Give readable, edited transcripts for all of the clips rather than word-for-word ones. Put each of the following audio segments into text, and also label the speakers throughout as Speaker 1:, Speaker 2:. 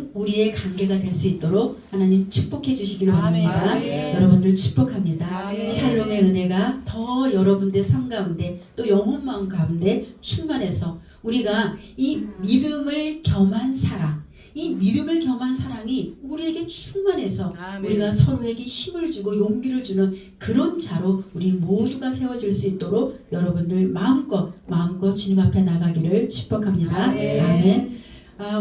Speaker 1: 모든 우리의 관계가 될 수 있도록 하나님 축복해 주시기를 원합니다.
Speaker 2: 아멘.
Speaker 1: 여러분들 축복합니다.
Speaker 2: 아멘.
Speaker 1: 샬롬의 은혜가 더 여러분들 삶 가운데 또 영혼 마음 가운데 충만해서 우리가 이 믿음을 겸한 사랑, 이 믿음을 겸한 사랑이 우리에게 충만해서
Speaker 2: 아멘.
Speaker 1: 우리가 서로에게 힘을 주고 용기를 주는 그런 자로 우리 모두가 세워질 수 있도록 여러분들 마음껏 주님 앞에 나가기를 축복합니다.
Speaker 2: 아멘.
Speaker 1: 아멘.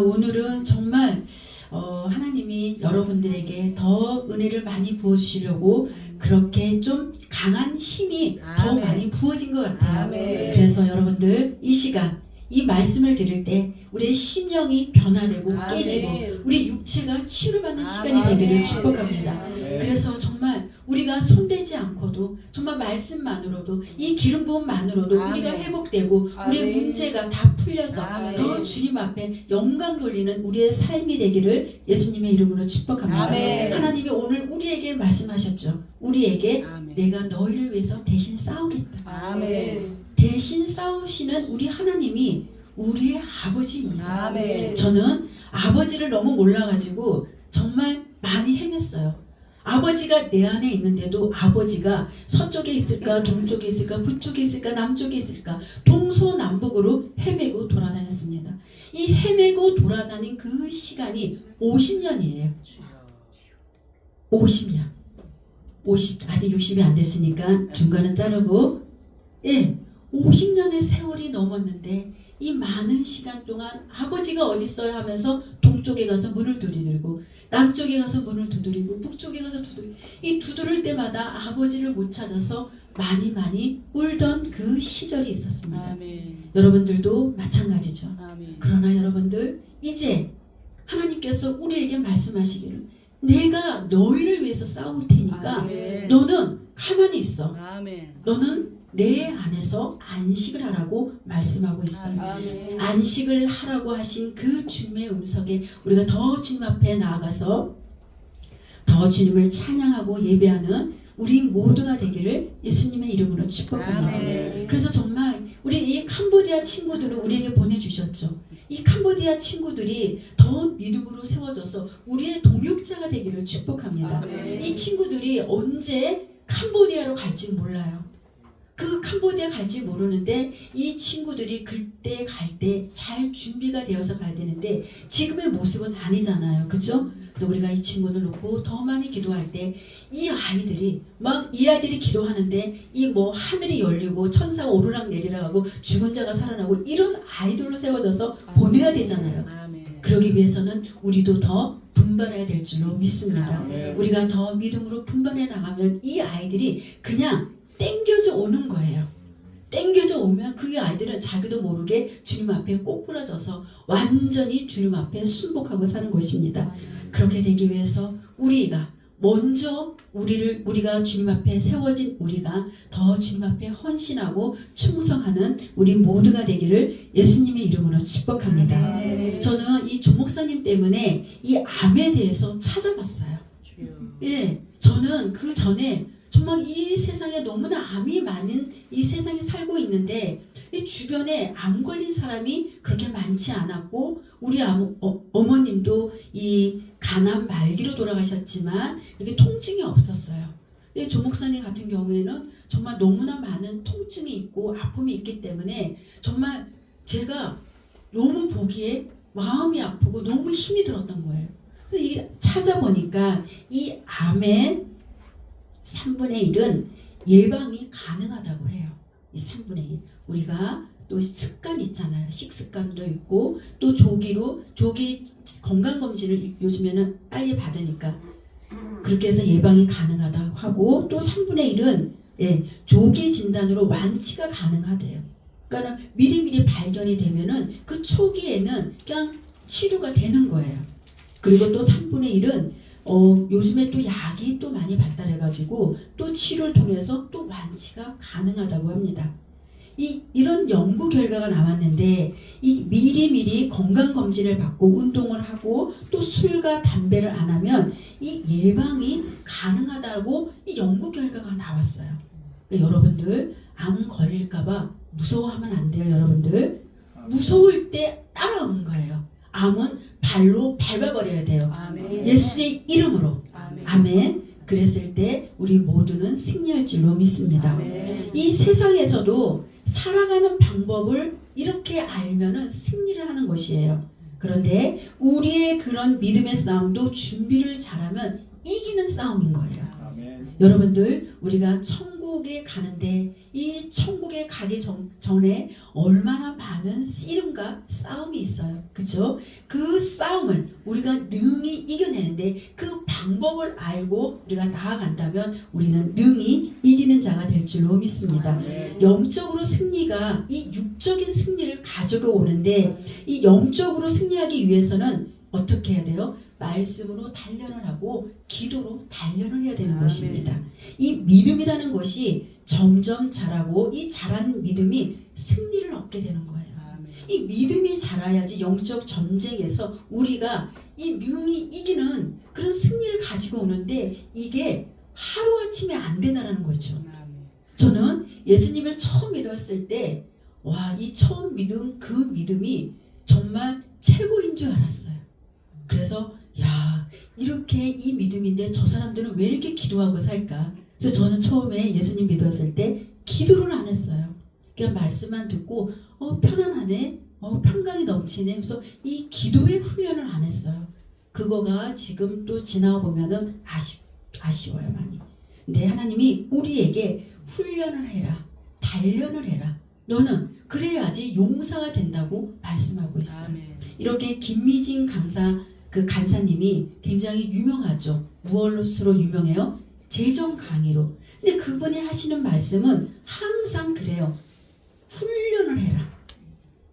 Speaker 1: 오늘은 정말 하나님이 여러분들에게 더 은혜를 많이 부어주시려고 그렇게 좀 강한 힘이 더
Speaker 2: 아멘.
Speaker 1: 많이 부어진 것 같아요.
Speaker 2: 아멘.
Speaker 1: 그래서 여러분들 이 시간 이 말씀을 들을 때 우리의 심령이 변화되고
Speaker 2: 아멘.
Speaker 1: 깨지고 우리 육체가 치유받는 시간이
Speaker 2: 아멘.
Speaker 1: 되기를 축복합니다.
Speaker 2: 아멘.
Speaker 1: 그래서 정말 우리가 손대지 않고도 정말 말씀만으로도 이 기름 부음만으로도
Speaker 2: 아멘.
Speaker 1: 우리가 회복되고 우리의
Speaker 3: 아멘.
Speaker 1: 문제가 다 풀려서
Speaker 2: 아멘.
Speaker 1: 더 주님 앞에 영광 돌리는 우리의 삶이 되기를 예수님의 이름으로 축복합니다.
Speaker 2: 아멘.
Speaker 1: 하나님이 오늘 우리에게 말씀하셨죠. 우리에게
Speaker 2: 아멘.
Speaker 1: 내가 너희를 위해서 대신 싸우겠다.
Speaker 2: 아멘.
Speaker 1: 대신 싸우시는 우리 하나님이 우리의 아버지입니다.
Speaker 2: 아멘.
Speaker 1: 저는 아버지를 너무 몰라가지고 정말 많이 헤맸어요. 아버지가 내 안에 있는데도 아버지가 서쪽에 있을까 동쪽에 있을까 북쪽에 있을까 남쪽에 있을까 동서남북으로 헤매고 돌아다녔습니다. 이 헤매고 돌아다닌 그 시간이 50년이에요. 50년. 50, 아직 60이 안 됐으니까 중간은 자르고 50년의 세월이 넘었는데 이 많은 시간 동안 아버지가 어디 있어요 하면서 동쪽에 가서 문을 두드리고 남쪽에 가서 문을 두드리고 북쪽에 가서 두드리고 이 두드릴 때마다 아버지를 못 찾아서 많이 울던 그 시절이 있었습니다.
Speaker 2: 아멘.
Speaker 1: 여러분들도 마찬가지죠.
Speaker 2: 아멘.
Speaker 1: 그러나 여러분들 이제 하나님께서 우리에게 말씀하시기를 내가 너희를 위해서 싸울 테니까
Speaker 2: 아멘.
Speaker 1: 너는 가만히 있어.
Speaker 2: 아멘.
Speaker 1: 너는 내 안에서 안식을 하라고 말씀하고 있어요.
Speaker 3: 아멘.
Speaker 1: 안식을 하라고 하신 그 주님의 음성에 우리가 더 주님 앞에 나아가서 더 주님을 찬양하고 예배하는 우리 모두가 되기를 예수님의 이름으로 축복합니다.
Speaker 2: 아멘.
Speaker 1: 그래서 정말 우리 이 캄보디아 친구들을 우리에게 보내주셨죠. 이 캄보디아 친구들이 더 믿음으로 세워져서 우리의 동역자가 되기를 축복합니다.
Speaker 2: 아멘.
Speaker 1: 이 친구들이 언제 캄보디아로 갈지 몰라요. 그 캄보디아 갈지 모르는데 이 친구들이 그때 갈 때 잘 준비가 되어서 가야 되는데 지금의 모습은 아니잖아요. 그죠? 그래서 우리가 이 친구들 놓고 더 많이 기도할 때 이 아이들이 기도하는데 이 뭐 하늘이 열리고 천사가 오르락 내리락 하고 죽은 자가 살아나고 이런 아이돌로 세워져서 보내야 되잖아요.
Speaker 2: 아멘.
Speaker 1: 그러기 위해서는 우리도 더 분발해야 될 줄로 믿습니다.
Speaker 2: 아멘.
Speaker 1: 우리가 더 믿음으로 분발해 나가면 이 아이들이 그냥 땡겨져 오는 거예요. 땡겨져 오면 그 아이들은 자기도 모르게 주님 앞에 꼬꾸라져서 완전히 주님 앞에 순복하고 사는 것입니다. 그렇게 되기 위해서 우리가 먼저 우리가 주님 앞에 세워진 우리가 더 주님 앞에 헌신하고 충성하는 우리 모두가 되기를 예수님의 이름으로 축복합니다.
Speaker 3: 아멘.
Speaker 1: 저는 이 조 목사님 때문에 이 암에 대해서 찾아봤어요.
Speaker 2: 주여.
Speaker 1: 저는 그 전에 정말 이 세상에 너무나 암이 많은 이 세상에 살고 있는데 이 주변에 암 걸린 사람이 그렇게 많지 않았고 우리 어머님도 이 간암 말기로 돌아가셨지만 이렇게 통증이 없었어요. 조 목사님 같은 경우에는 정말 너무나 많은 통증이 있고 아픔이 있기 때문에 정말 제가 너무 보기에 마음이 아프고 너무 힘이 들었던 거예요. 그래서 이게 찾아보니까 이 암의 3분의 1은 예방이 가능하다고 해요. 이 3분의 1. 우리가 또 습관 있잖아요. 식습관도 있고 또 조기 건강검진을 요즘에는 빨리 받으니까 그렇게 해서 예방이 가능하다고 하고 또 3분의 1은 조기 진단으로 완치가 가능하대요. 그러니까 미리미리 발견이 되면은 그 초기에는 그냥 치료가 되는 거예요. 그리고 또 3분의 1은 요즘에 또 약이 또 많이 발달해가지고 또 치료를 통해서 또 완치가 가능하다고 합니다. 이런 연구 결과가 나왔는데 이 미리미리 건강검진을 받고 운동을 하고 또 술과 담배를 안 하면 이 예방이 가능하다고 이 연구 결과가 나왔어요. 그러니까 여러분들 암 걸릴까봐 무서워하면 안 돼요. 여러분들 무서울 때 따라오는 거예요. 암은 발로 밟아버려야 돼요.
Speaker 2: 아멘.
Speaker 1: 예수의 이름으로.
Speaker 2: 아멘.
Speaker 1: 아멘. 그랬을 때 우리 모두는 승리할 줄로 믿습니다.
Speaker 2: 아멘.
Speaker 1: 이 세상에서도 살아가는 방법을 이렇게 알면은 승리를 하는 것이에요. 그런데 우리의 그런 믿음의 싸움도 준비를 잘하면 이기는 싸움인 거예요.
Speaker 3: 아멘.
Speaker 1: 여러분들, 우리가 천국에 가는데 이 천국에 가기 전에 얼마나 많은 씨름과 싸움이 있어요. 그렇죠? 그 싸움을 우리가 능히 이겨내는데 그 방법을 알고 우리가 나아간다면 우리는 능히 이기는 자가 될 줄로 믿습니다.
Speaker 3: 아멘.
Speaker 1: 영적으로 승리가 이 육적인 승리를 가지고 오는데 이 영적으로 승리하기 위해서는 어떻게 해야 돼요? 말씀으로 단련을 하고 기도로 단련을 해야 되는
Speaker 2: 아멘.
Speaker 1: 것입니다. 이 믿음이라는 것이 점점 자라고 이 자란 믿음이 승리를 얻게 되는 거예요.
Speaker 2: 아멘.
Speaker 1: 이 믿음이 자라야지 영적 전쟁에서 우리가 이 능히 이기는 그런 승리를 가지고 오는데 이게 하루아침에 안 되나라는 거죠.
Speaker 2: 아멘.
Speaker 1: 저는 예수님을 처음 믿었을 때 와, 이 처음 믿음, 그 믿음이 정말 최고인 줄 알았어요. 그래서 야, 이렇게 이 믿음인데 저 사람들은 왜 이렇게 기도하고 살까? 그래서 저는 처음에 예수님 믿었을 때 기도를 안 했어요. 그냥 말씀만 듣고 편안하네, 평강이 넘치네. 그래서 이 기도의 훈련을 안 했어요. 그거가 지금 또 지나가 보면은 아쉬워요 많이. 근데 하나님이 우리에게 훈련을 해라, 단련을 해라. 너는 그래야지 용사가 된다고 말씀하고 있어요.
Speaker 2: 아멘.
Speaker 1: 이렇게 김미진 간사님이 굉장히 유명하죠. 무엇으로 유명해요? 재정 강의로. 근데 그분이 하시는 말씀은 항상 그래요. 훈련을 해라.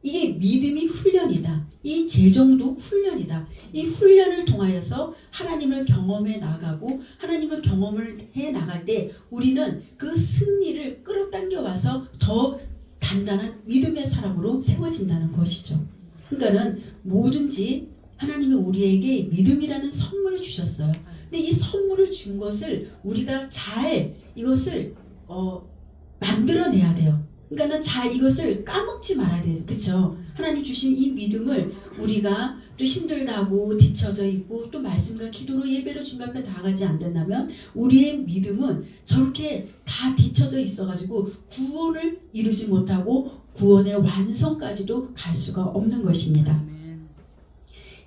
Speaker 1: 이게 믿음이 훈련이다. 이 재정도 훈련이다. 이 훈련을 통하여서 하나님을 경험해 나가고 하나님을 경험을 해 나갈 때 우리는 그 승리를 끌어당겨 와서 더 단단한 믿음의 사람으로 세워진다는 것이죠. 그러니까는 뭐든지 하나님이 우리에게 믿음이라는 선물을 주셨어요. 근데 이 선물을 준 것을 우리가 잘 이것을 만들어내야 돼요. 그러니까는 잘 이것을 까먹지 말아야 돼요. 그렇죠? 하나님 주신 이 믿음을 우리가 또 힘들다고 뒤처져 있고 또 말씀과 기도로 예배로 주님 앞에 나가지 않는다면 우리의 믿음은 저렇게 다 뒤처져 있어가지고 구원을 이루지 못하고 구원의 완성까지도 갈 수가 없는 것입니다.
Speaker 2: 아멘.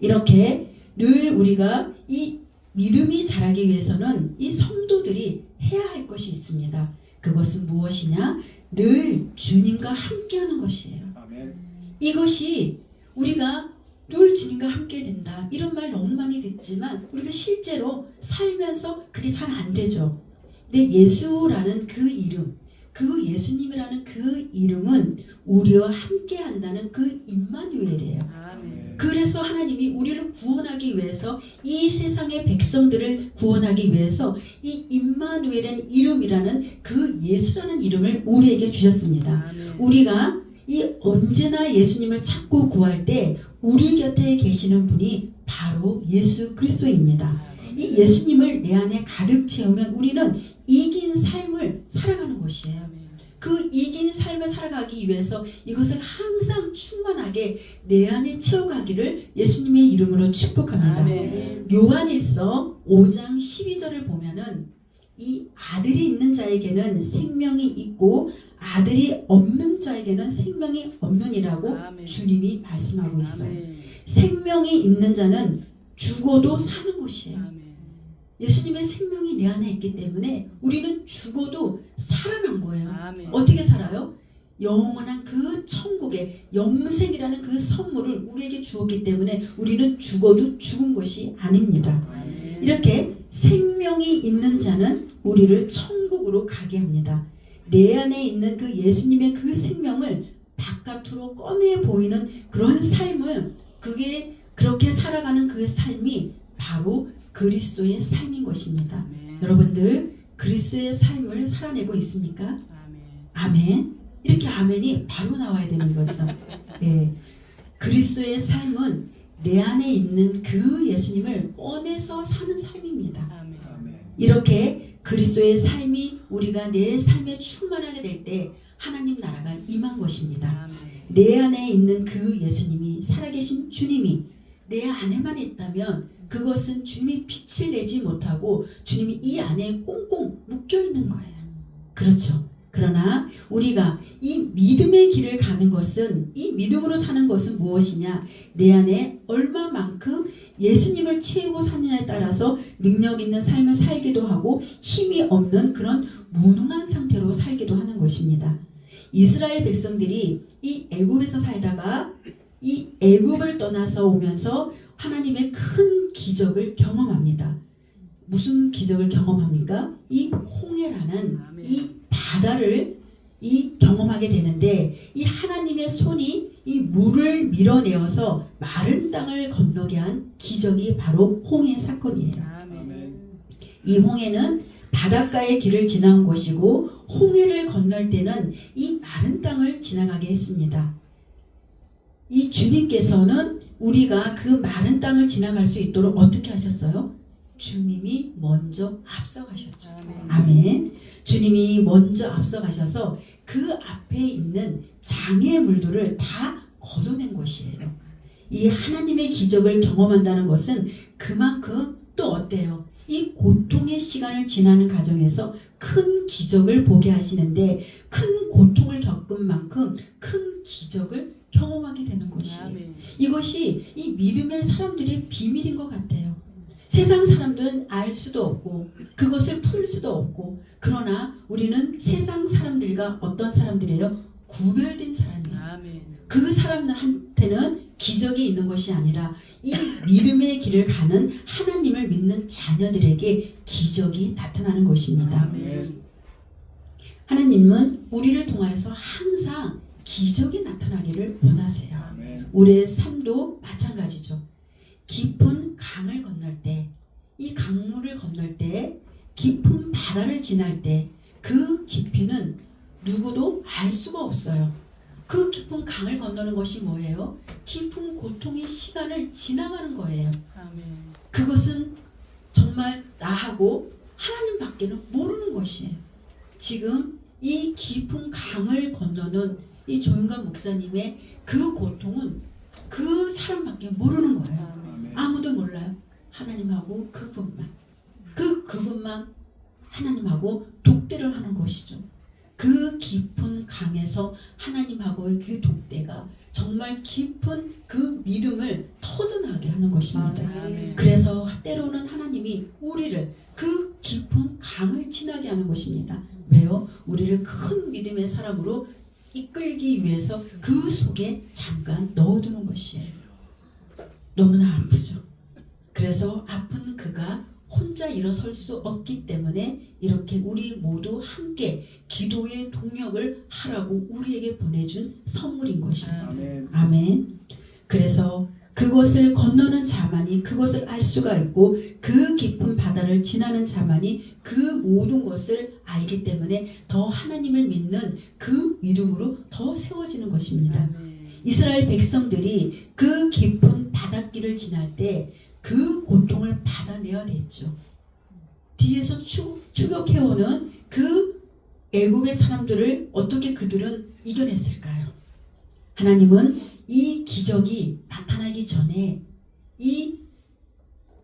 Speaker 1: 이렇게 늘 우리가 이 믿음이 자라기 위해서는 이 성도들이 해야 할 것이 있습니다. 그것은 무엇이냐? 늘 주님과 함께하는 것이에요.
Speaker 3: 아멘.
Speaker 1: 이것이 우리가 늘 주님과 함께 된다. 이런 말 너무 많이 듣지만 우리가 실제로 살면서 그게 잘 안 되죠. 근데 예수라는 그 이름, 그 예수님이라는 그 이름은 우리와 함께 한다는 그 임마누엘이에요.
Speaker 2: 아멘.
Speaker 1: 그래서 하나님이 우리를 구원하기 위해서 이 세상의 백성들을 구원하기 위해서 이 임마누엘의 이름이라는 그 예수라는 이름을 우리에게 주셨습니다.
Speaker 2: 아멘.
Speaker 1: 우리가 이 언제나 예수님을 찾고 구할 때 우리 곁에 계시는 분이 바로 예수 그리스도입니다. 이 예수님을 내 안에 가득 채우면 우리는 이긴 삶을 살아가는 것이에요.
Speaker 2: 아멘.
Speaker 1: 그 이긴 삶을 살아가기 위해서 이것을 항상 충만하게 내 안에 채워가기를 예수님의 이름으로 축복합니다.
Speaker 2: 아멘.
Speaker 1: 요한일서 5장 12절을 보면은 이 아들이 있는 자에게는 생명이 있고 아들이 없는 자에게는 생명이 없느니라고
Speaker 2: 아멘.
Speaker 1: 주님이 말씀하고 있어요.
Speaker 2: 아멘.
Speaker 1: 생명이 있는 자는 죽어도 사는 것이에요.
Speaker 2: 아멘.
Speaker 1: 예수님의 생명이 내 안에 있기 때문에 우리는 죽어도 살아난 거예요.
Speaker 2: 아멘.
Speaker 1: 어떻게 살아요? 영원한 그 천국의 영생이라는 그 선물을 우리에게 주었기 때문에 우리는 죽어도 죽은 것이 아닙니다.
Speaker 2: 아멘.
Speaker 1: 이렇게 생명이 있는 자는 우리를 천국으로 가게 합니다. 내 안에 있는 그 예수님의 그 생명을 바깥으로 꺼내 보이는 그런 삶은 그게 그렇게 살아가는 그 삶이 바로 그리스도의 삶인 것입니다.
Speaker 2: 아멘.
Speaker 1: 여러분들 그리스도의 삶을 살아내고 있습니까?
Speaker 2: 아멘.
Speaker 1: 아멘. 이렇게 아멘이 바로 나와야 되는 거죠. 예. 그리스도의 삶은 내 안에 있는 그 예수님을 꺼내서 사는 삶입니다.
Speaker 2: 아멘.
Speaker 3: 아멘.
Speaker 1: 이렇게 그리스도의 삶이 우리가 내 삶에 충만하게 될 때 하나님 나라가 임한 것입니다.
Speaker 2: 아멘.
Speaker 1: 내 안에 있는 그 예수님이 살아계신 주님이 내 안에만 있다면 그것은 주님이 빛을 내지 못하고 주님이 이 안에 꽁꽁 묶여 있는 거예요. 그렇죠. 그러나 우리가 이 믿음의 길을 가는 것은, 이 믿음으로 사는 것은 무엇이냐? 내 안에 얼마만큼 예수님을 채우고 사느냐에 따라서 능력 있는 삶을 살기도 하고 힘이 없는 그런 무능한 상태로 살기도 하는 것입니다. 이스라엘 백성들이 이 애굽에서 살다가 이 애굽을 떠나서 오면서 하나님의 큰 기적을 경험합니다. 무슨 기적을 경험합니까? 이 홍해라는 이 바다를 경험하게 되는데, 이 하나님의 손이 이 물을 밀어내어서 마른 땅을 건너게 한 기적이 바로 홍해 사건이에요. 이 홍해는 바닷가의 길을 지나온 것이고, 홍해를 건널 때는 이 마른 땅을 지나가게 했습니다. 이 주님께서는 우리가 그 마른 땅을 지나갈 수 있도록 어떻게 하셨어요? 주님이 먼저 앞서가셨죠. 아멘. 주님이 먼저 앞서가셔서 그 앞에 있는 장애물들을 다 걷어낸 것이에요. 이 하나님의 기적을 경험한다는 것은 그만큼 또 어때요? 이 고통의 시간을 지나는 과정에서 큰 기적을 보게 하시는데, 큰 고통을 겪은 만큼 큰 기적을 경험하게 되는 것이에요. 이것이 이 믿음의 사람들의 비밀인 것 같아요. 세상 사람들은 알 수도 없고 그것을 풀 수도 없고, 그러나 우리는 세상 사람들과 어떤 사람들이에요? 구별된 사람이에요. 그 사람한테는 기적이 있는 것이 아니라 이 믿음의 길을 가는 하나님을 믿는 자녀들에게 기적이 나타나는 것입니다. 하나님은 우리를 통하여서 항상 기적이 나타나기를 원하세요. 우리의 삶도 마찬가지죠. 깊은 강을 건널 때, 이 강물을 건널 때, 깊은 바다를 지날 때 그 깊이는 누구도 알 수가 없어요. 그 깊은 강을 건너는 것이 뭐예요? 깊은 고통의 시간을 지나가는 거예요. 그것은 정말 나하고 하나님밖에는 모르는 것이에요. 지금 이 깊은 강을 건너는 이 조윤관 목사님의 그 고통은 그 사람밖에 모르는 거예요. 아무도 몰라요. 하나님하고 그분만 하나님하고 독대를 하는 것이죠. 그 깊은 강에서 하나님하고의 그 독대가 정말 깊은 그 믿음을 터져나게 하는 것입니다. 그래서 때로는 하나님이 우리를 그 깊은 강을 지나게 하는 것입니다. 왜요? 우리를 큰 믿음의 사람으로 이끌기 위해서 그 속에 잠깐 넣어두는 것이에요. 너무나 아프죠. 그래서 아픈 그가 혼자 일어설 수 없기 때문에 이렇게 우리 모두 함께 기도의 동역을 하라고 우리에게 보내준 선물인 것입니다. 아멘. 그래서 그것을 건너는 자만이 그것을 알 수가 있고, 그 깊은 바다를 지나는 자만이 그 모든 것을 알기 때문에 더 하나님을 믿는 그 믿음으로 더 세워지는 것입니다. 이스라엘 백성들이 그 깊은 바닷길을 지날 때 그 고통을 받아내야 됐죠. 뒤에서 추격해오는 그 애굽의 사람들을 어떻게 그들은 이겨냈을까요? 하나님은 이 기적이 나타나기 전에 이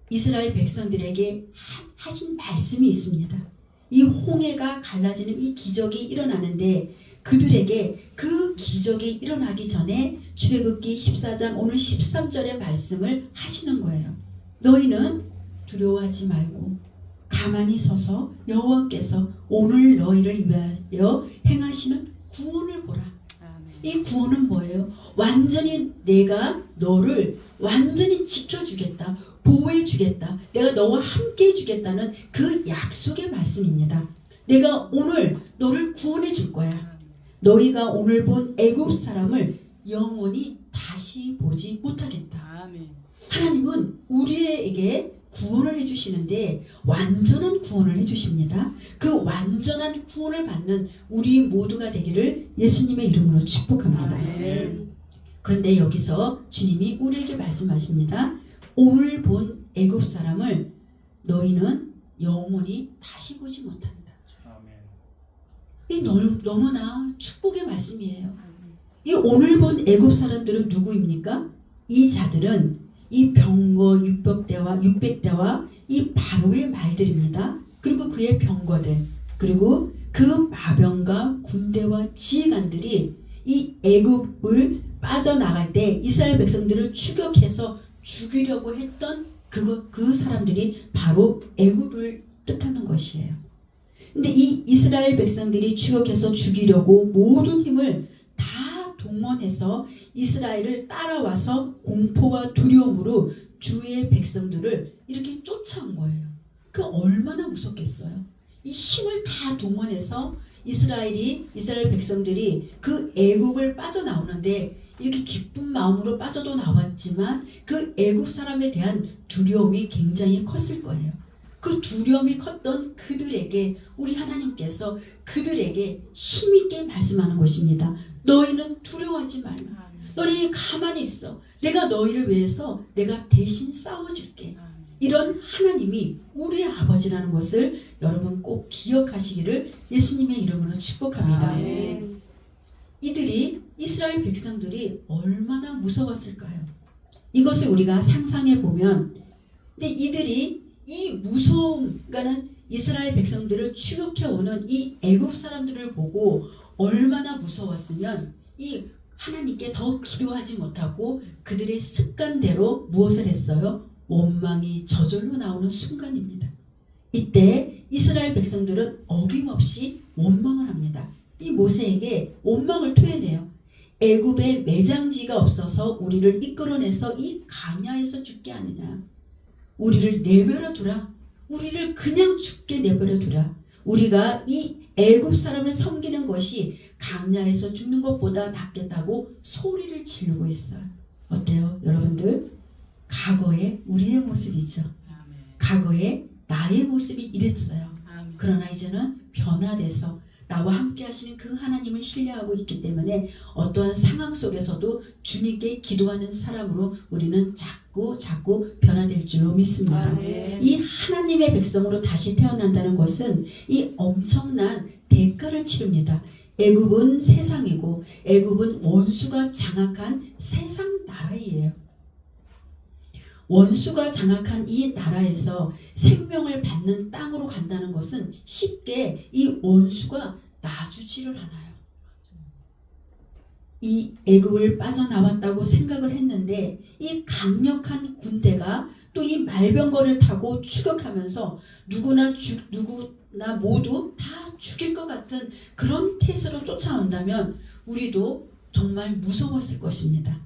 Speaker 1: 이스라엘 백성들에게 하신 말씀이 있습니다. 이 홍해가 갈라지는 이 기적이 일어나는데, 그들에게 그 기적이 일어나기 전에 출애굽기 14장 오늘 13절의 말씀을 하시는 거예요. 너희는 두려워하지 말고 가만히 서서 여호와께서 오늘 너희를 위하여 행하시는 구원을 보라. 이 구원은 뭐예요? 완전히 내가 너를 완전히 지켜주겠다, 보호해주겠다, 내가 너와 함께 해주겠다는 그 약속의 말씀입니다. 내가 오늘 너를 구원해 줄 거야. 너희가 오늘 본 애굽 사람을 영원히 다시 보지 못하겠다. 하나님은 우리에게 구원을 해주시는데 완전한 구원을 해주십니다. 그 완전한 구원을 받는 우리 모두가 되기를 예수님의 이름으로 축복합니다. 그런데 여기서 주님이 우리에게 말씀하십니다. 오늘 본 애굽 사람을 너희는 영원히 다시 보지 못한다. 이 너무나 축복의 말씀이에요. 이 오늘 본 애굽 사람들은 누구입니까? 이 자들은 이 병거 600대와 이 바로의 말들입니다. 그리고 그의 병거들, 그리고 그 마병과 군대와 지휘관들이 이 애굽을 빠져나갈 때 이스라엘 백성들을 추격해서 죽이려고 했던 그 사람들이 바로 애굽을 뜻하는 것이에요. 근데 이 이스라엘 백성들이 추격해서 죽이려고 모든 힘을 다 동원해서 이스라엘을 따라와서 공포와 두려움으로 주의 백성들을 이렇게 쫓아온 거예요. 그 얼마나 무섭겠어요. 이 힘을 다 동원해서 이스라엘 백성들이 그 애굽을 빠져나오는데 이렇게 기쁜 마음으로 빠져도 나왔지만 그 애굽 사람에 대한 두려움이 굉장히 컸을 거예요. 그 두려움이 컸던 그들에게 우리 하나님께서 그들에게 힘있게 말씀하는 것입니다. 너희는 두려워하지 말라. 너희 가만히 있어. 내가 너희를 위해서 내가 대신 싸워줄게. 이런 하나님이 우리의 아버지라는 것을 여러분 꼭 기억하시기를 예수님의 이름으로 축복합니다.
Speaker 2: 아멘.
Speaker 1: 이들이 이스라엘 백성들이 얼마나 무서웠을까요? 이것을 우리가 상상해 보면, 근데 이들이 이 무서움, 그러니까는 이스라엘 백성들을 추격해 오는 이 애굽 사람들을 보고 얼마나 무서웠으면 이 하나님께 더 기도하지 못하고 그들의 습관대로 무엇을 했어요? 원망이 저절로 나오는 순간입니다. 이때 이스라엘 백성들은 어김없이 원망을 합니다. 이 모세에게 원망을 토해내요. 애굽에 매장지가 없어서 우리를 이끌어내서 이 광야에서 죽게 하느냐. 우리를 내버려 두라. 우리를 그냥 죽게 내버려 두라. 우리가 이 애굽 사람을 섬기는 것이 광야에서 죽는 것보다 낫겠다고 소리를 지르고 있어요. 어때요, 여러분들? 과거의 우리의 모습이죠. 과거의 나의 모습이 이랬어요. 그러나 이제는 변화돼서 나와 함께 하시는 그 하나님을 신뢰하고 있기 때문에 어떠한 상황 속에서도 주님께 기도하는 사람으로 우리는 자꾸 변화될 줄로 믿습니다.
Speaker 2: 아멘.
Speaker 1: 이 하나님의 백성으로 다시 태어난다는 것은 이 엄청난 대가를 치릅니다. 애굽은 세상이고 애굽은 원수가 장악한 세상 나라이에요. 원수가 장악한 이 나라에서 생명을 받는 땅으로 간다는 것은 쉽게 이 원수가 놔주지를 않아요. 이 애굽을 빠져나왔다고 생각을 했는데 이 강력한 군대가 또 이 말병거를 타고 추격하면서 누구나 모두 다 죽일 것 같은 그런 태세로 쫓아온다면 우리도 정말 무서웠을 것입니다.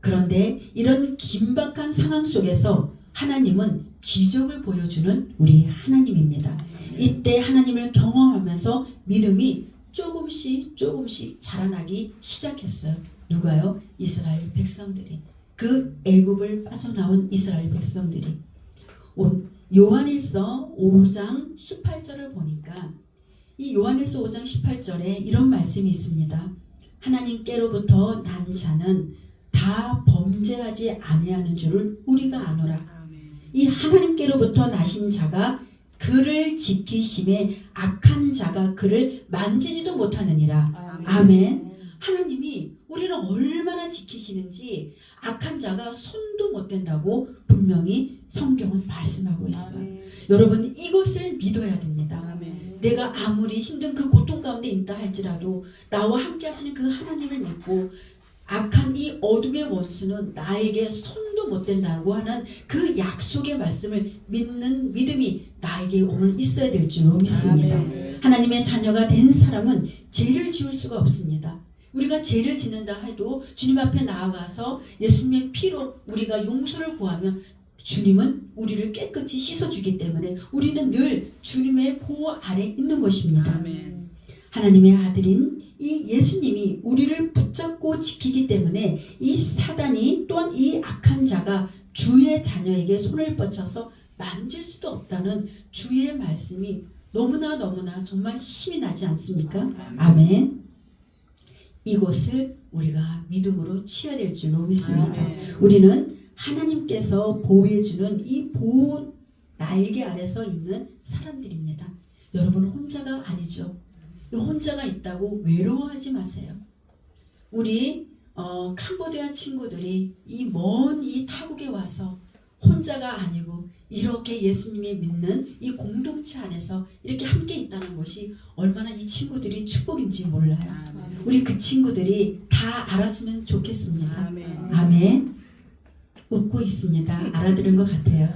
Speaker 1: 그런데 이런 긴박한 상황 속에서 하나님은 기적을 보여주는 우리 하나님입니다. 이때 하나님을 경험하면서 믿음이 조금씩 자라나기 시작했어요. 누가요? 이스라엘 백성들이. 그 애굽을 빠져나온 이스라엘 백성들이. 요한일서 5장 18절을 보니까 이 요한일서 5장 18절에 이런 말씀이 있습니다. 하나님께로부터 난 자는 다 범죄하지 아니하는 줄을 우리가 아노라. 이 하나님께로부터 나신 자가 그를 지키심에 악한 자가 그를 만지지도 못하느니라. 아멘. 하나님이 우리를 얼마나 지키시는지 악한 자가 손도 못 댄다고 분명히 성경은 말씀하고 있어요. 여러분 이것을 믿어야 됩니다. 내가 아무리 힘든 그 고통 가운데 있다 할지라도 나와 함께 하시는 그 하나님을 믿고 악한 이 어둠의 원수는 나에게 손도 못 댄다고 하는 그 약속의 말씀을 믿는 믿음이 나에게 오늘 있어야 될 줄로 믿습니다. 하나님의 자녀가 된 사람은 죄를 지을 수가 없습니다. 우리가 죄를 짓는다 해도 주님 앞에 나아가서 예수님의 피로 우리가 용서를 구하면 주님은 우리를 깨끗이 씻어주기 때문에 우리는 늘 주님의 보호 아래 있는 것입니다.
Speaker 2: 아멘.
Speaker 1: 하나님의 아들인 이 예수님이 우리를 붙잡고 지키기 때문에 이 사단이 또한 이 악한 자가 주의 자녀에게 손을 뻗쳐서 만질 수도 없다는 주의 말씀이 너무나 정말 힘이 나지 않습니까? 아멘. 이것을 우리가 믿음으로 치어야 될 줄로 믿습니다. 우리는 하나님께서 보호해주는 이 보호 날개 아래서 있는 사람들입니다. 여러분 혼자가 아니죠. 혼자가 있다고 외로워하지 마세요. 우리 캄보디아 친구들이 이 먼 이 타국에 와서 혼자가 아니고 이렇게 예수님이 믿는 이 공동체 안에서 이렇게 함께 있다는 것이 얼마나 이 친구들이 축복인지 몰라요. 우리 그 친구들이 다 알았으면 좋겠습니다.
Speaker 2: 아멘.
Speaker 1: 아멘. 웃고 있습니다. 알아들은 것 같아요.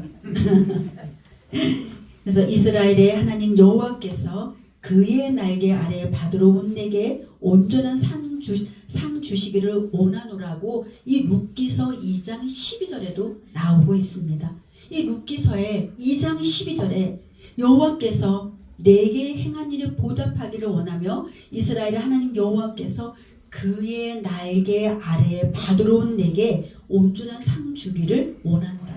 Speaker 1: 그래서 이스라엘의 하나님 여호와께서 그의 날개 아래 받으러 온 내게 온전한 상 주시기를 원하노라고 이 룻기서 2장 12절에도 나오고 있습니다. 이 룻기서의 2장 12절에 여호와께서 내게 행한 일에 보답하기를 원하며 이스라엘의 하나님 여호와께서 그의 날개 아래 받으러 온 내게 온전한 상 주기를 원한다.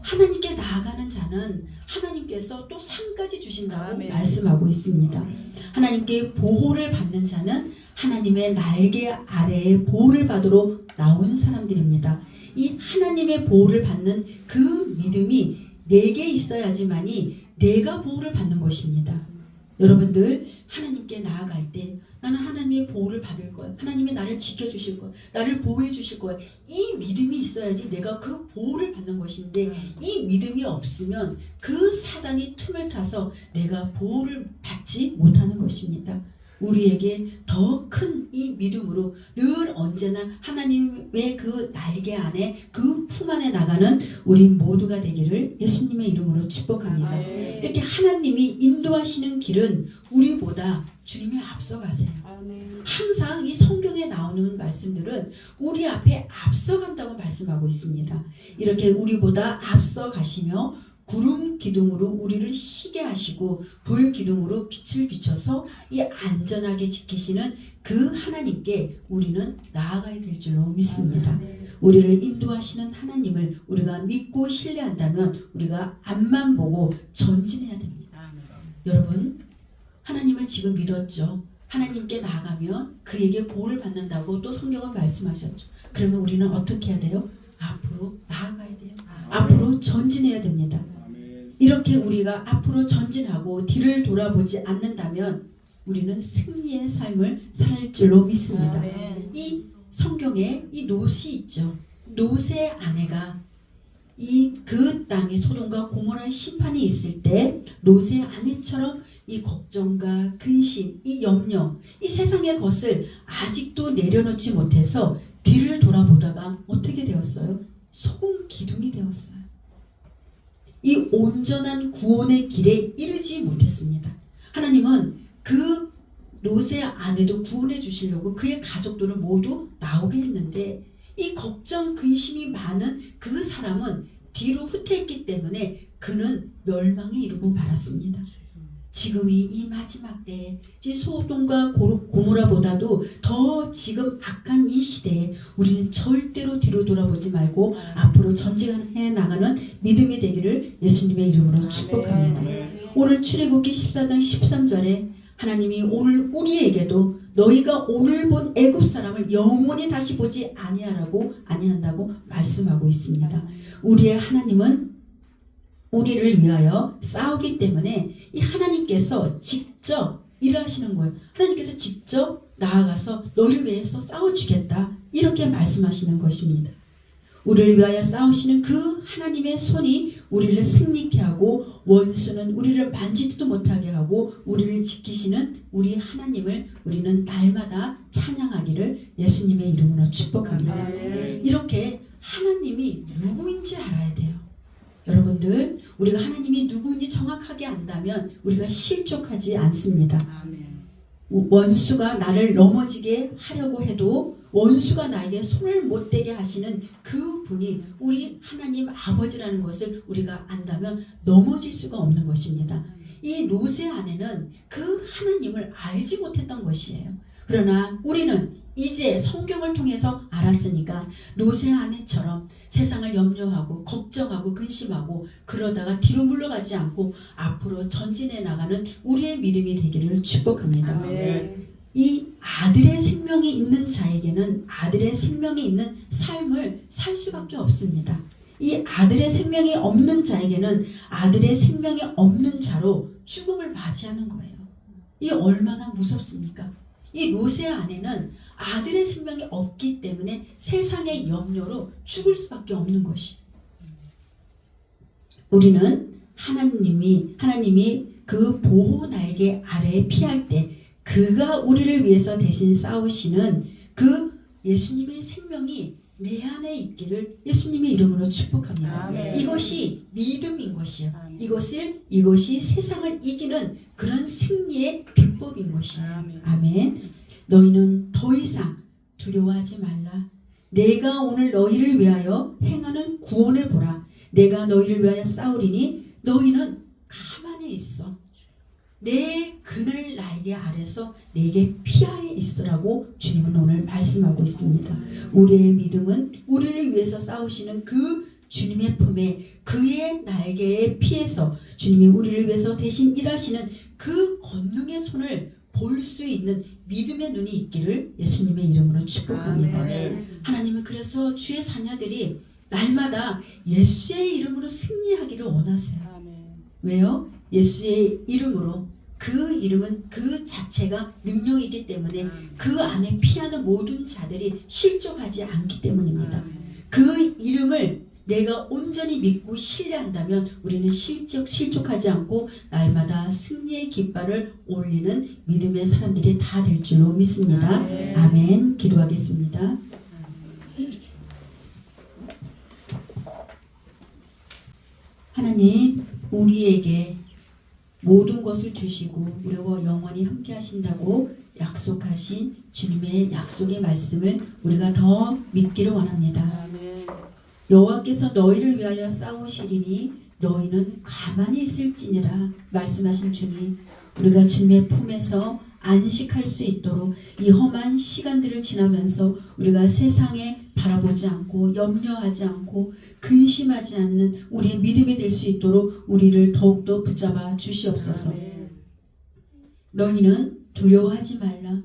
Speaker 1: 하나님께 나아가는 자는 하나님께서 또 상까지 주신다고
Speaker 2: 아멘.
Speaker 1: 말씀하고 있습니다. 하나님께 보호를 받는 자는 하나님의 날개 아래에 보호를 받으러 나온 사람들입니다. 이 하나님의 보호를 받는 그 믿음이 내게 있어야지만이 내가 보호를 받는 것입니다. 여러분들 하나님께 나아갈 때 나는 하나님의 보호를 받을 거야. 하나님이 나를 지켜주실 거야. 나를 보호해 주실 거야. 이 믿음이 있어야지 내가 그 보호를 받는 것인데 이 믿음이 없으면 그 사단이 틈을 타서 내가 보호를 받지 못하는 것입니다. 우리에게 더 큰 이 믿음으로 늘 언제나 하나님의 그 날개 안에 그 품 안에 나가는 우리 모두가 되기를 예수님의 이름으로 축복합니다. 이렇게 하나님이 인도하시는 길은 우리보다 주님이 앞서가세요. 항상 이 성경에 나오는 말씀들은 우리 앞에 앞서간다고 말씀하고 있습니다. 이렇게 우리보다 앞서가시며 구름 기둥으로 우리를 쉬게 하시고 불 기둥으로 빛을 비춰서 이 안전하게 지키시는 그 하나님께 우리는 나아가야 될 줄로 믿습니다. 우리를 인도하시는 하나님을 우리가 믿고 신뢰한다면 우리가 앞만 보고 전진해야 됩니다. 여러분 하나님을 지금 믿었죠. 하나님께 나아가면 그에게 보호를 받는다고 또 성경은 말씀하셨죠. 그러면 우리는 어떻게 해야 돼요? 앞으로 나아가야 돼요. 앞으로 전진해야 됩니다. 이렇게 우리가 앞으로 전진하고 뒤를 돌아보지 않는다면 우리는 승리의 삶을 살 줄로 믿습니다. 이 성경에 이 롯이 있죠. 롯의 아내가 이 그 땅에 소돔과 고모라의 심판이 있을 때 롯의 아내처럼 이 걱정과 근심, 이 염려, 이 세상의 것을 아직도 내려놓지 못해서 뒤를 돌아보다가 어떻게 되었어요? 소금 기둥이 되었어요. 이 온전한 구원의 길에 이르지 못했습니다. 하나님은 그 롯의 아내도 구원해 주시려고 그의 가족들을 모두 나오게 했는데 이 걱정 근심이 많은 그 사람은 뒤로 후퇴했기 때문에 그는 멸망에 이르고 말았습니다. 지금이 이 마지막 때에 소돔과 고모라보다도 더 지금 악한 이 시대에 우리는 절대로 뒤로 돌아보지 말고 앞으로 전진해 나가는 믿음이 되기를 예수님의 이름으로 축복합니다. 오늘 출애굽기 14장 13절에 하나님이 오늘 우리에게도 너희가 오늘 본 애굽 사람을 영원히 다시 보지 아니한다고 말씀하고 있습니다. 우리의 하나님은 우리를 위하여 싸우기 때문에 이 하나님께서 직접 일하시는 거예요. 하나님께서 직접 나아가서 너를 위해서 싸워주겠다 이렇게 말씀하시는 것입니다. 우리를 위하여 싸우시는 그 하나님의 손이 우리를 승리케 하고 원수는 우리를 만지지도 못하게 하고 우리를 지키시는 우리 하나님을 우리는 날마다 찬양하기를 예수님의 이름으로 축복합니다. 이렇게 하나님이 누구인지 알아야 돼요. 여러분들 우리가 하나님이 누구인지 정확하게 안다면 우리가 실족하지 않습니다. 원수가 나를 넘어지게 하려고 해도 원수가 나에게 손을 못 대게 하시는 그 분이 우리 하나님 아버지라는 것을 우리가 안다면 넘어질 수가 없는 것입니다. 이 롯의 아내는 그 하나님을 알지 못했던 것이에요. 그러나 우리는 이제 성경을 통해서 알았으니까 롯의 아내처럼 세상을 염려하고 걱정하고 근심하고 그러다가 뒤로 물러가지 않고 앞으로 전진해 나가는 우리의 믿음이 되기를 축복합니다.
Speaker 2: 아멘.
Speaker 1: 이 아들의 생명이 있는 자에게는 아들의 생명이 있는 삶을 살 수밖에 없습니다. 이 아들의 생명이 없는 자에게는 아들의 생명이 없는 자로 죽음을 맞이하는 거예요. 이 얼마나 무섭습니까? 이 롯의 아내는 아들의 생명이 없기 때문에 세상의 염려로 죽을 수밖에 없는 것이. 우리는 하나님이 그 보호 날개 아래에 피할 때 그가 우리를 위해서 대신 싸우시는 그 예수님의 생명이 내 안에 있기를 예수님의 이름으로 축복합니다.
Speaker 2: 아멘.
Speaker 1: 이것이 믿음인 것이요.
Speaker 2: 아멘.
Speaker 1: 이것이 세상을 이기는 그런 승리의 비법인 것이요.
Speaker 2: 아멘.
Speaker 1: 아멘. 너희는 더 이상 두려워하지 말라. 내가 오늘 너희를 위하여 행하는 구원을 보라. 내가 너희를 위하여 싸우리니 너희는 가만히 있어. 내 그늘 날개 아래서 내게 피하에 있으라고 주님은 오늘 말씀하고 있습니다. 우리의 믿음은 우리를 위해서 싸우시는 그 주님의 품에 그의 날개에 피해서 주님이 우리를 위해서 대신 일하시는 그 권능의 손을 볼 수 있는 믿음의 눈이 있기를 예수님의 이름으로 축복합니다.
Speaker 2: 아멘.
Speaker 1: 하나님은 그래서 주의 자녀들이 날마다 예수의 이름으로 승리하기를 원하세요.
Speaker 2: 아멘.
Speaker 1: 왜요? 예수의 이름으로, 그 이름은 그 자체가 능력이기 때문에 그 안에 피하는 모든 자들이 실족하지 않기 때문입니다. 그 이름을 내가 온전히 믿고 신뢰한다면 우리는 실족하지 않고 날마다 승리의 깃발을 올리는 믿음의 사람들이 다 될 줄로 믿습니다.
Speaker 2: 아멘.
Speaker 1: 아멘. 기도하겠습니다. 하나님, 우리에게 모든 것을 주시고 우리와 영원히 함께 하신다고 약속하신 주님의 약속의 말씀을 우리가 더 믿기를 원합니다.
Speaker 2: 아멘.
Speaker 1: 여호와께서 너희를 위하여 싸우시리니 너희는 가만히 있을지니라 말씀하신 주님, 우리가 주님의 품에서 안식할 수 있도록 이 험한 시간들을 지나면서 우리가 세상에 바라보지 않고 염려하지 않고 근심하지 않는 우리의 믿음이 될 수 있도록 우리를 더욱더 붙잡아 주시옵소서.
Speaker 2: 아멘.
Speaker 1: 너희는 두려워하지 말라.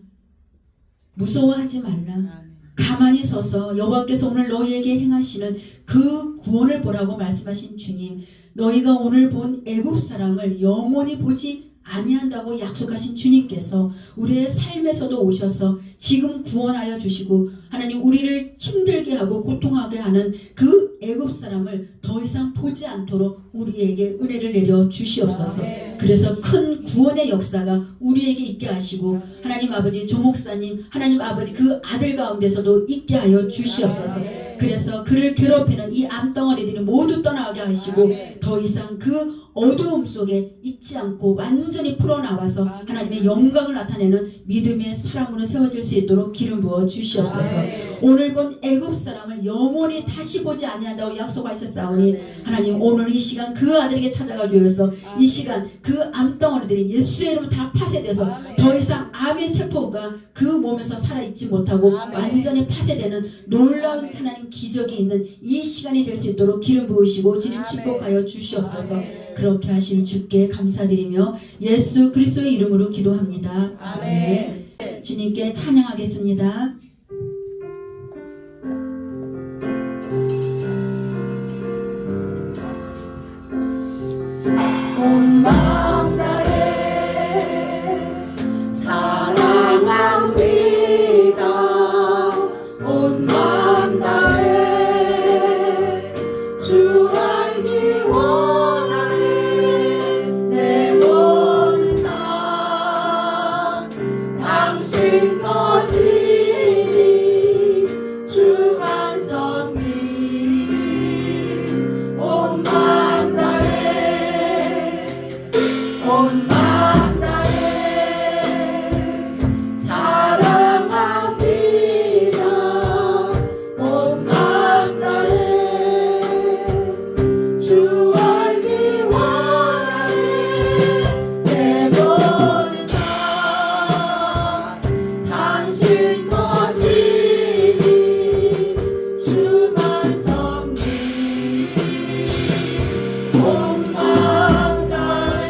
Speaker 1: 무서워하지 말라.
Speaker 2: 아멘.
Speaker 1: 가만히 서서 여호와께서 오늘 너희에게 행하시는 그 구원을 보라고 말씀하신 주님, 너희가 오늘 본 애굽 사람을 영원히 보지 아니한다고 약속하신 주님께서 우리의 삶에서도 오셔서 지금 구원하여 주시고 하나님 우리를 힘들게 하고 고통하게 하는 그 애굽 사람을 더 이상 보지 않도록 우리에게 은혜를 내려 주시옵소서. 그래서 큰 구원의 역사가 우리에게 있게 하시고 하나님 아버지 조목사님 하나님 아버지 그 아들 가운데서도 있게 하여 주시옵소서. 그래서 그를 괴롭히는 이 암덩어리들이 모두 떠나게 하시고 더 이상 그 어두움 속에 있지 않고 완전히 풀어나와서 하나님의 영광을 나타내는 믿음의 사람으로 세워질 수 있도록 기름 부어 주시옵소서. 오늘 본 애굽 사람을 영원히 다시 보지 아니한다고 약속하셨사오니 하나님 오늘 이 시간 그 아들에게 찾아가 주셔서 이 시간 그 암덩어리들이 예수의 이름으로 다 파쇄돼서 더 이상 암의 세포가 그 몸에서 살아있지 못하고 완전히 파쇄되는 놀라운 하나님 기적이 있는 이 시간이 될 수 있도록 기름 부으시고 주님 축복하여 주시옵소서. 그렇게 하실 주께 감사드리며 예수 그리스도의 이름으로 기도합니다. 아멘. 주님께 찬양하겠습니다.
Speaker 2: 온 마음 다해 사랑합니다. 온 마음 다해 주 알기 원하는 내 모든 삶 당신 것이니 주만 섬기 온 마음 다해 온 마음 다해 사랑합니다. 온 마음 다해 주 알기 원하는 내 모든 삶 당신 것이니 주만 섬기 온 마음 다해.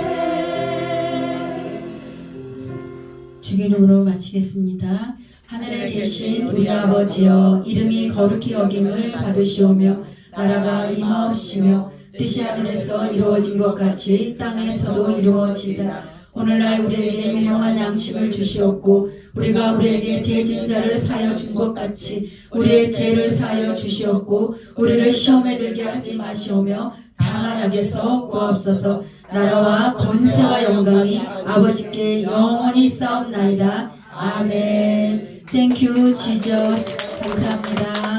Speaker 1: 주의 이름으로 마치겠습니다. 하늘에 계신 우리 아버지여 이름이 거룩히 여김을 받으시오며 나라가 임하옵시며 뜻이 하늘에서 이루어진 것 같이 땅에서도 이루어지이다. 오늘날 우리에게 일용할 양식을 주시옵고 우리가 우리에게 죄진 자를 사하여 준 것 같이 우리의 죄를 사하여 주시옵고 우리를 시험에 들게 하지 마시오며 다만 악에서 구하옵소서. 나라와 권세와 영광이 아버지께 영원히 싸움나이다. 아멘. Thank you, Jesus. 감사합니다.